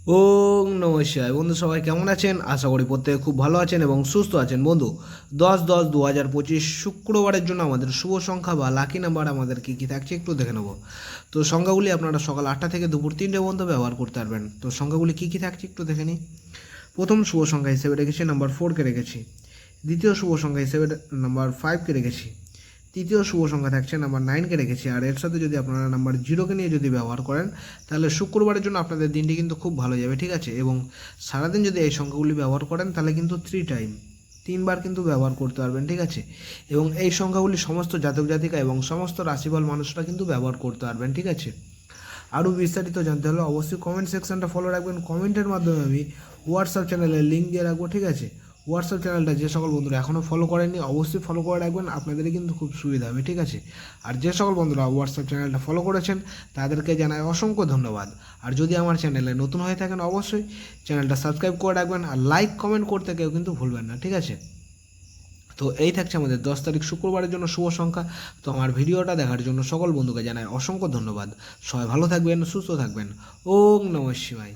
ওং নমঃ শিবায়। বন্ধু সবাই কেমন আছেন? আশা করি প্রত্যেকে খুব ভালো আছেন এবং সুস্থ আছেন। বন্ধু 10-10-2025 শুক্রবারের জন্য আমাদের শুভ সংখ্যা বা লাকি নাম্বার আমাদের কী কী থাকছে একটু দেখে নেব। তো সংখ্যাগুলি আপনারা সকাল 8টা থেকে দুপুর 3টে পর্যন্ত ব্যবহার করতে পারবেন। তো সংখ্যাগুলি কী কী থাকছে একটু দেখে নিই। প্রথম শুভ সংখ্যা হিসেবে রেখেছি নাম্বার 4কে রেখেছি। দ্বিতীয় শুভ সংখ্যা হিসেবে নাম্বার 5কে রেখেছি। তৃতীয় শুভ সংখ্যা থাকছে নাম্বার 9কে রেখেছি। আর এর সাথে যদি আপনারা নাম্বার 0কে নিয়ে যদি ব্যবহার করেন তাহলে শুক্রবারের জন্য আপনাদের দিনটি কিন্তু খুব ভালো যাবে, ঠিক আছে। এবং সারাদিন যদি এই সংখ্যাগুলি ব্যবহার করেন তাহলে কিন্তু 3 টাইম 3বার কিন্তু ব্যবহার করতে পারবেন, ঠিক আছে। এবং এই সংখ্যাগুলি সমস্ত জাতক জাতিকা এবং সমস্ত রাশিফল মানুষরা কিন্তু ব্যবহার করতে পারবেন, ঠিক আছে। আরও বিস্তারিত জানতে হলে অবশ্যই কমেন্ট সেকশনটা ফলো রাখবেন। কমেন্টের মাধ্যমে আমি হোয়াটসঅ্যাপ চ্যানেলের লিঙ্ক দিয়ে রাখবো, ঠিক আছে। হোয়াটসঅ্যাপ চ্যানেলটা যে সকল বন্ধুরা এখনও ফলো করেননি অবশ্যই ফলো করে রাখবেন, আপনাদেরই কিন্তু খুব সুবিধা হবে, ঠিক আছে। আর যে সকল বন্ধুরা হোয়াটসঅ্যাপ চ্যানেলটা ফলো করেছেন তাদেরকে জানাই অসংখ্য ধন্যবাদ। আর যদি আমার চ্যানেলে নতুন হয়ে থাকেন অবশ্যই চ্যানেলটা সাবস্ক্রাইব করে রাখবেন আর লাইক কমেন্ট করতে কেউ কিন্তু ভুলবেন না, ঠিক আছে। তো এই থাকছে আমাদের 10 তারিখ শুক্রবারের জন্য শুভ সংখ্যা। তো আমার ভিডিওটা দেখার জন্য সকল বন্ধুকে জানাই অসংখ্য ধন্যবাদ। সবাই ভালো থাকবেন, সুস্থ থাকবেন। ওং নমঃ শিবায়।